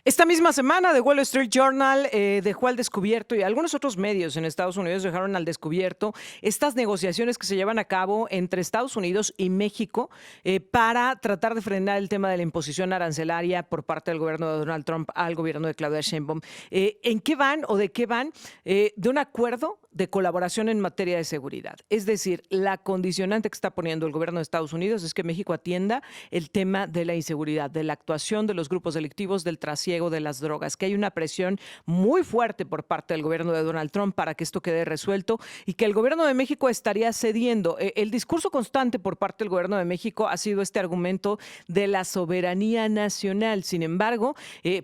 Esta misma semana, The Wall Street Journal dejó al descubierto, y algunos otros medios en Estados Unidos dejaron al descubierto estas negociaciones que se llevan a cabo entre Estados Unidos y México para tratar de frenar el tema de la imposición arancelaria por parte del gobierno de Donald Trump al gobierno de Claudia Sheinbaum. ¿En qué van o de qué van? De un acuerdo de colaboración en materia de seguridad. Es decir, la condicionante que está poniendo el gobierno de Estados Unidos es que México atienda el tema de la inseguridad, de la actuación de los grupos delictivos, del trasiego de las drogas, que hay una presión muy fuerte por parte del gobierno de Donald Trump para que esto quede resuelto y que el gobierno de México estaría cediendo. El discurso constante por parte del gobierno de México ha sido este argumento de la soberanía nacional. Sin embargo,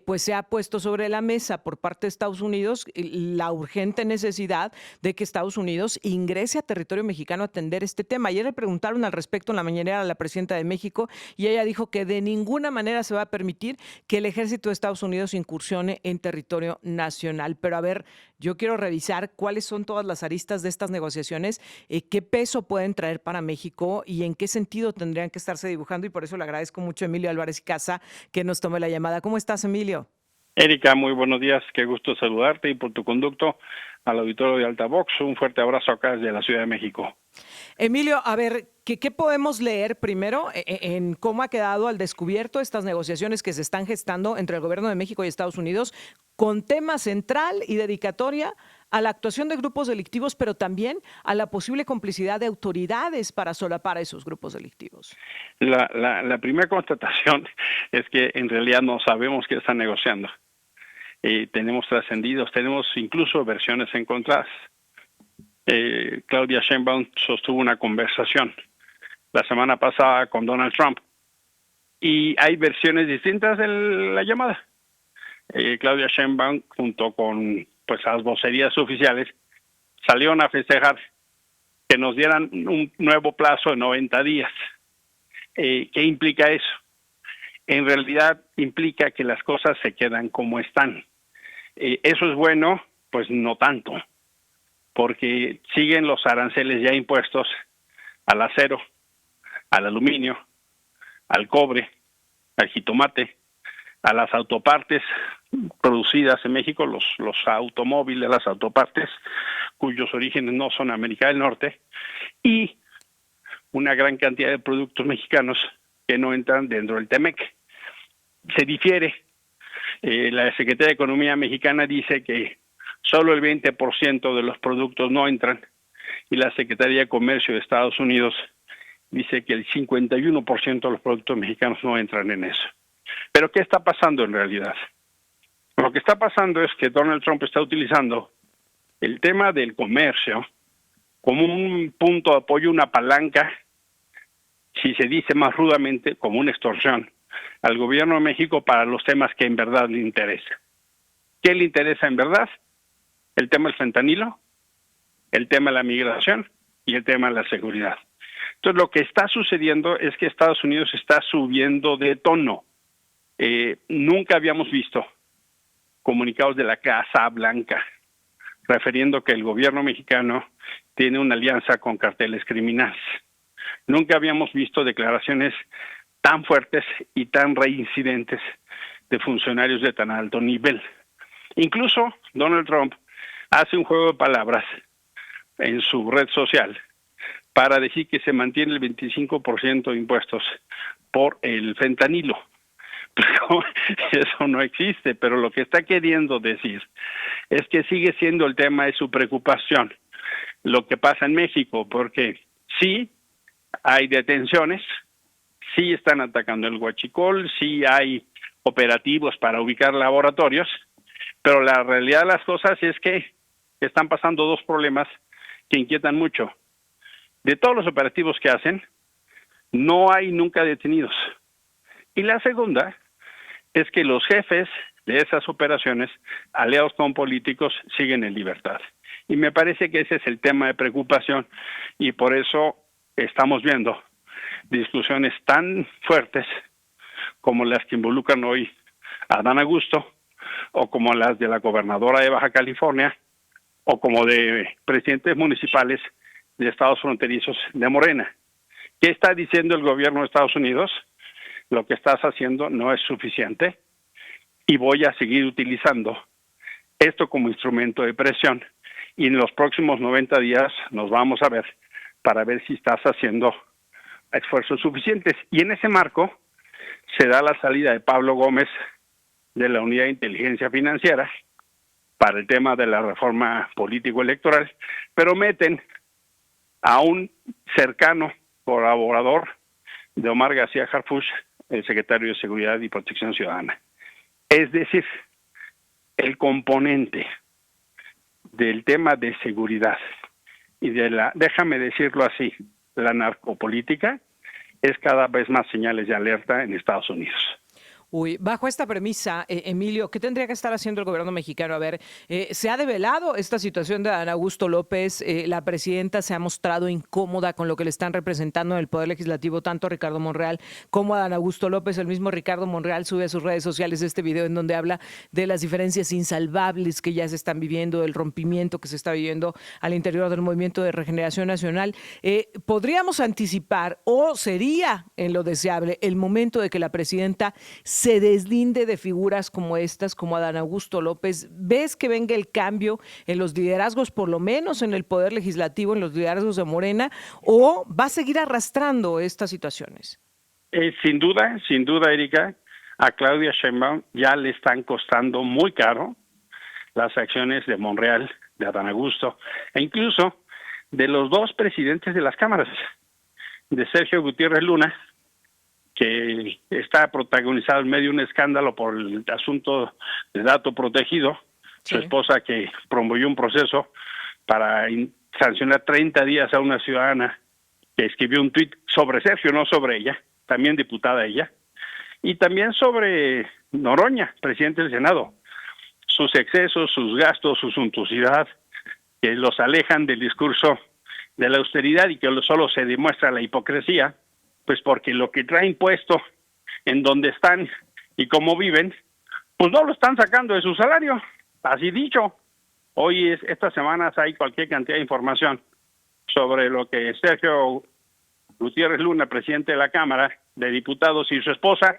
pues se ha puesto sobre la mesa por parte de Estados Unidos la urgente necesidad de que Estados Unidos ingrese a territorio mexicano a atender este tema. Ayer le preguntaron al respecto en la mañanera a la presidenta de México y ella dijo que de ninguna manera se va a permitir que el ejército de Estados Unidos incursione en territorio nacional. Pero a ver, yo quiero revisar cuáles son todas las aristas de estas negociaciones, qué peso pueden traer para México y en qué sentido tendrían que estarse dibujando, y por eso le agradezco mucho a Emilio Álvarez y Casa que nos tome la llamada. ¿Cómo estás, Emilio? Erika, muy buenos días, qué gusto saludarte y por tu conducto al auditorio de Altavox. Un fuerte abrazo acá desde la Ciudad de México. Emilio, a ver, ¿qué podemos leer primero en cómo ha quedado al descubierto estas negociaciones que se están gestando entre el gobierno de México y Estados Unidos con tema central y dedicatoria a la actuación de grupos delictivos, pero también a la posible complicidad de autoridades para solapar a esos grupos delictivos? La primera constatación es que en realidad no sabemos qué están negociando. Tenemos trascendidos, tenemos incluso versiones encontradas. Claudia Sheinbaum sostuvo una conversación la semana pasada con Donald Trump y hay versiones distintas de la llamada. Claudia Sheinbaum, junto con las vocerías oficiales, salieron a festejar que nos dieran un nuevo plazo de 90 días. ¿Qué implica eso? En realidad implica que las cosas se quedan como están. ¿Eso es bueno? Pues no tanto, porque siguen los aranceles ya impuestos al acero, al aluminio, al cobre, al jitomate, a las autopartes producidas en México, los automóviles, las autopartes cuyos orígenes no son América del Norte, y una gran cantidad de productos mexicanos que no entran dentro del TEMEC. Se difiere. La Secretaría de Economía mexicana dice que solo el 20% de los productos no entran, y la Secretaría de Comercio de Estados Unidos dice que el 51% de los productos mexicanos no entran en eso. Pero ¿qué está pasando en realidad? Lo que está pasando es que Donald Trump está utilizando el tema del comercio como un punto de apoyo, una palanca, si se dice más rudamente, como una extorsión al gobierno de México para los temas que en verdad le interesan. ¿Qué le interesa en verdad? El tema del fentanilo, el tema de la migración y el tema de la seguridad. Entonces, lo que está sucediendo es que Estados Unidos está subiendo de tono. Nunca habíamos visto comunicados de la Casa Blanca refiriendo que el gobierno mexicano tiene una alianza con carteles criminales. Nunca habíamos visto declaraciones tan fuertes y tan reincidentes de funcionarios de tan alto nivel. Incluso Donald Trump hace un juego de palabras en su red social para decir que se mantiene el 25% de impuestos por el fentanilo. Pero eso no existe, pero lo que está queriendo decir es que sigue siendo el tema de su preocupación lo que pasa en México, porque sí hay detenciones, sí están atacando el huachicol, sí hay operativos para ubicar laboratorios, pero la realidad de las cosas es que están pasando dos problemas que inquietan mucho. De todos los operativos que hacen, no hay nunca detenidos. Y la segunda es que los jefes de esas operaciones, aliados con políticos, siguen en libertad. Y me parece que ese es el tema de preocupación, y por eso estamos viendo discusiones tan fuertes como las que involucran hoy a Adán Augusto, o como las de la gobernadora de Baja California, o como de presidentes municipales de estados fronterizos de Morena. ¿Qué está diciendo el gobierno de Estados Unidos? Lo que estás haciendo no es suficiente. y voy a seguir utilizando esto como instrumento de presión, y en los próximos 90 días nos vamos a ver para ver si estás haciendo esfuerzos suficientes. Y en ese marco se da la salida de Pablo Gómez de la Unidad de Inteligencia Financiera para el tema de la reforma político-electoral, pero meten a un cercano colaborador de Omar García Harfuch, el secretario de Seguridad y Protección Ciudadana. Es decir, el componente del tema de seguridad y de la, déjame decirlo así, la narcopolítica, es cada vez más señales de alerta en Estados Unidos. Uy, bajo esta premisa, Emilio, ¿qué tendría que estar haciendo el gobierno mexicano? A ver, se ha develado esta situación de Adán Augusto López. La presidenta se ha mostrado incómoda con lo que le están representando en el Poder Legislativo, tanto Ricardo Monreal como Adán Augusto López. El mismo Ricardo Monreal sube a sus redes sociales este video en donde habla de las diferencias insalvables que ya se están viviendo, del rompimiento que se está viviendo al interior del Movimiento de Regeneración Nacional. ¿Podríamos anticipar o sería en lo deseable el momento de que la presidenta se deslinde de figuras como estas, como Adán Augusto López? ¿Ves que venga el cambio en los liderazgos, por lo menos en el Poder Legislativo, en los liderazgos de Morena, o va a seguir arrastrando estas situaciones? Sin duda, Erika, a Claudia Sheinbaum ya le están costando muy caro las acciones de Monreal, de Adán Augusto, e incluso de los dos presidentes de las cámaras, de Sergio Gutiérrez Luna, que está protagonizado en medio de un escándalo por el asunto de dato protegido, sí. Su esposa que promovió un proceso para sancionar 30 días a una ciudadana que escribió un tuit sobre Sergio, no sobre ella, también diputada ella, y también sobre Noroña, presidente del Senado, sus excesos, sus gastos, su suntuosidad, que los alejan del discurso de la austeridad y que solo se demuestra la hipocresía, pues porque lo que traen puesto en donde están y cómo viven, pues no lo están sacando de su salario, así dicho. Hoy, estas semanas, hay cualquier cantidad de información sobre lo que Sergio Gutiérrez Luna, presidente de la Cámara de Diputados, y su esposa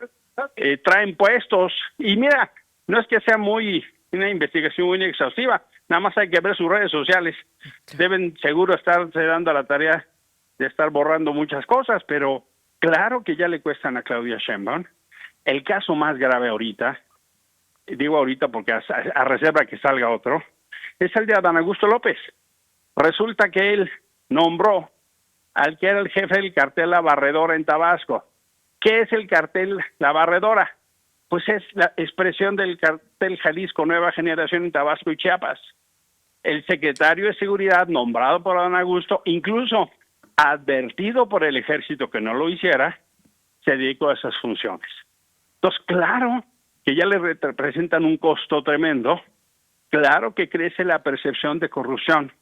traen puestos. Y mira, no es que sea una investigación muy exhaustiva, nada más hay que ver sus redes sociales. Deben seguro estarse dando la tarea de estar borrando muchas cosas, pero claro que ya le cuestan a Claudia Sheinbaum. El caso más grave ahorita, digo ahorita porque a reserva que salga otro, es el de Adán Augusto López. Resulta que él nombró al que era el jefe del cartel La Barredora en Tabasco. ¿Qué es el cartel La Barredora? Pues es la expresión del cartel Jalisco Nueva Generación en Tabasco y Chiapas. El secretario de Seguridad, nombrado por Adán Augusto, incluso advertido por el ejército que no lo hiciera, se dedicó a esas funciones. Entonces, claro que ya le representan un costo tremendo, claro que crece la percepción de corrupción.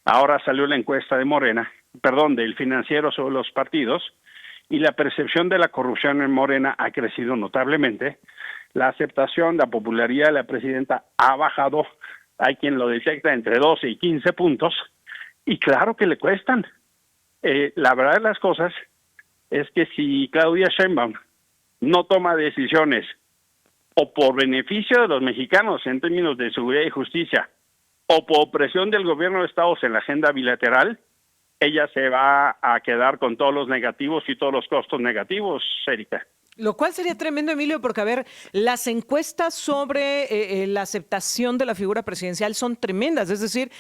Ahora salió la encuesta de Morena, del Financiero sobre los partidos, y la percepción de la corrupción en Morena ha crecido notablemente. La aceptación, la popularidad de la presidenta ha bajado, hay quien lo detecta entre 12 y 15 puntos, y claro que le cuestan. La verdad de las cosas es que si Claudia Sheinbaum no toma decisiones o por beneficio de los mexicanos en términos de seguridad y justicia o por presión del gobierno de Estados en la agenda bilateral, ella se va a quedar con todos los negativos y todos los costos negativos, Erika. Lo cual sería tremendo, Emilio, porque, a ver, las encuestas sobre la aceptación de la figura presidencial son tremendas. Es decir,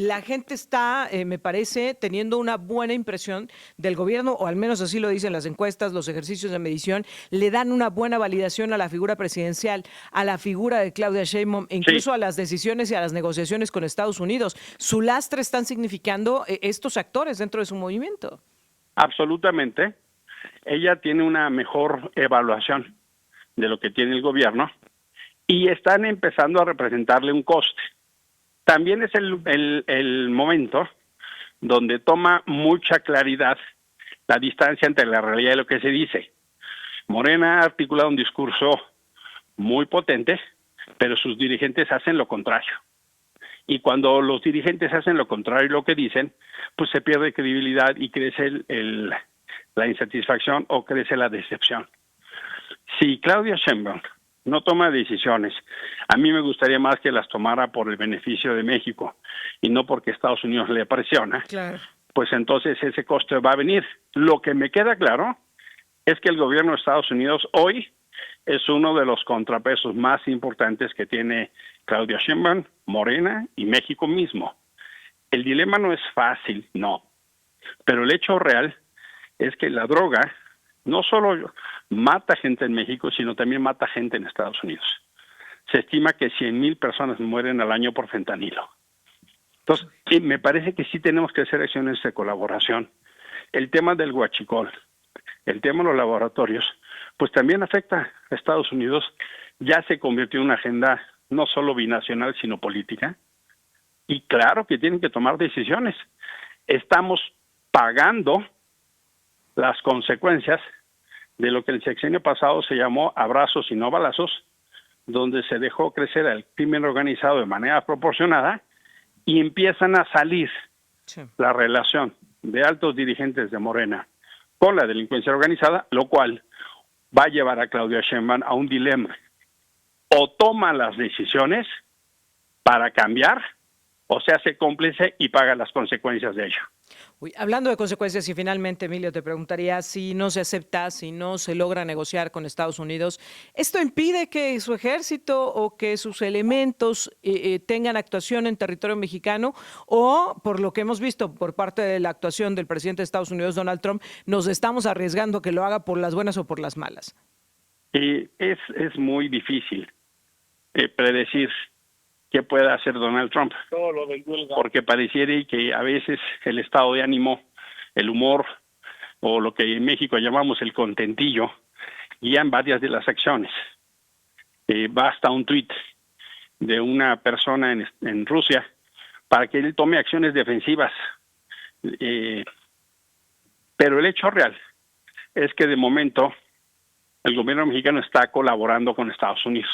la gente está, me parece, teniendo una buena impresión del gobierno, o al menos así lo dicen las encuestas, los ejercicios de medición, le dan una buena validación a la figura presidencial, a la figura de Claudia Sheinbaum, e incluso sí, a las decisiones y a las negociaciones con Estados Unidos. Su lastre están significando estos actores dentro de su movimiento. Absolutamente. Ella tiene una mejor evaluación de lo que tiene el gobierno y están empezando a representarle un coste. También es el momento donde toma mucha claridad la distancia entre la realidad y lo que se dice. Morena ha articulado un discurso muy potente, pero sus dirigentes hacen lo contrario. Y cuando los dirigentes hacen lo contrario de lo que dicen, pues se pierde credibilidad y crece la insatisfacción o crece la decepción. Si Claudia Sheinbaum no toma decisiones. A mí me gustaría más que las tomara por el beneficio de México y no porque Estados Unidos le presiona, Claro. pues entonces ese coste va a venir. Lo que me queda claro es que el gobierno de Estados Unidos hoy es uno de los contrapesos más importantes que tiene Claudia Sheinbaum, Morena y México mismo. El dilema no es fácil, no, pero el hecho real es que la droga no solo mata gente en México, sino también mata gente en Estados Unidos. Se estima que 100,000 personas mueren al año por fentanilo. Entonces, sí, me parece que sí tenemos que hacer acciones de colaboración. El tema del huachicol, el tema de los laboratorios, pues también afecta a Estados Unidos. Ya se convirtió en una agenda no solo binacional, sino política. Y claro que tienen que tomar decisiones. Estamos pagando las consecuencias de lo que el sexenio pasado se llamó abrazos y no balazos, donde se dejó crecer el crimen organizado de manera proporcionada y empiezan a salir la relación de altos dirigentes de Morena con la delincuencia organizada, lo cual va a llevar a Claudia Sheinbaum a un dilema. O toma las decisiones para cambiar o se hace cómplice y paga las consecuencias de ello. Uy, hablando de consecuencias, y finalmente, Emilio, te preguntaría si no se acepta, si no se logra negociar con Estados Unidos, ¿esto impide que su ejército o que sus elementos tengan actuación en territorio mexicano? O, por lo que hemos visto por parte de la actuación del presidente de Estados Unidos, Donald Trump, nos estamos arriesgando a que lo haga por las buenas o por las malas. Es muy difícil predecir qué puede hacer Donald Trump, porque pareciera que a veces el estado de ánimo, el humor o lo que en México llamamos el contentillo guían varias de las acciones. Basta un tuit de una persona en Rusia para que él tome acciones defensivas, pero el hecho real es que de momento el gobierno mexicano está colaborando con Estados Unidos.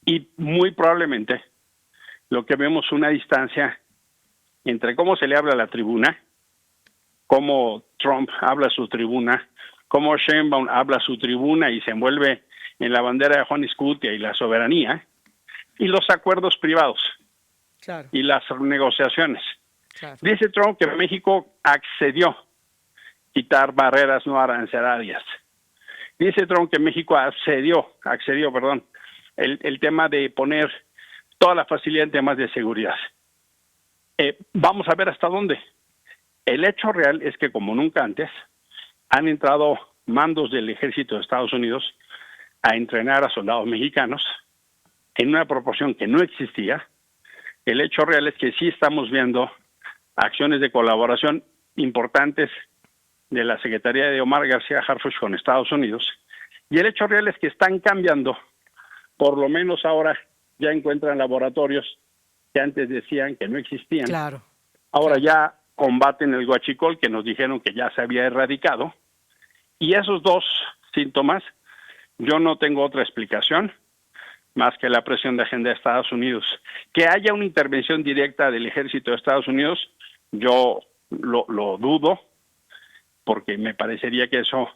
Y muy probablemente lo que vemos es una distancia entre cómo se le habla a la tribuna, cómo Trump habla a su tribuna, cómo Sheinbaum habla a su tribuna y se envuelve en la bandera de Juan Escutia y la soberanía, y los acuerdos privados y las negociaciones. Dice Trump que México accedió a quitar barreras no arancelarias. Dice Trump que México accedió, el tema de poner toda la facilidad en temas de seguridad. Vamos a ver hasta dónde. El hecho real es que, como nunca antes, han entrado mandos del ejército de Estados Unidos a entrenar a soldados mexicanos en una proporción que no existía. El hecho real es que sí estamos viendo acciones de colaboración importantes de la Secretaría de Omar García Harfuch con Estados Unidos, y el hecho real es que están cambiando. Por lo menos ahora ya encuentran laboratorios que antes decían que no existían. Ahora ya combaten el huachicol, que nos dijeron que ya se había erradicado, y esos dos síntomas, yo no tengo otra explicación más que la presión de agenda de Estados Unidos. Que haya una intervención directa del ejército de Estados Unidos, yo lo dudo, porque me parecería que eso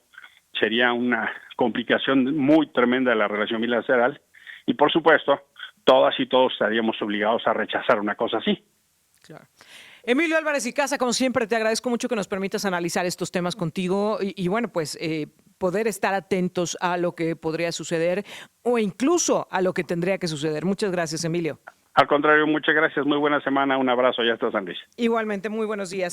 sería una complicación muy tremenda de la relación bilateral, y por supuesto, todas y todos estaríamos obligados a rechazar una cosa así. Emilio Álvarez y Casa, como siempre, te agradezco mucho que nos permitas analizar estos temas contigo y bueno, pues poder estar atentos a lo que podría suceder o incluso a lo que tendría que suceder. Muchas gracias, Emilio. Al contrario, muchas gracias. Muy buena semana. Un abrazo. Ya está, San Luis. Igualmente, muy buenos días.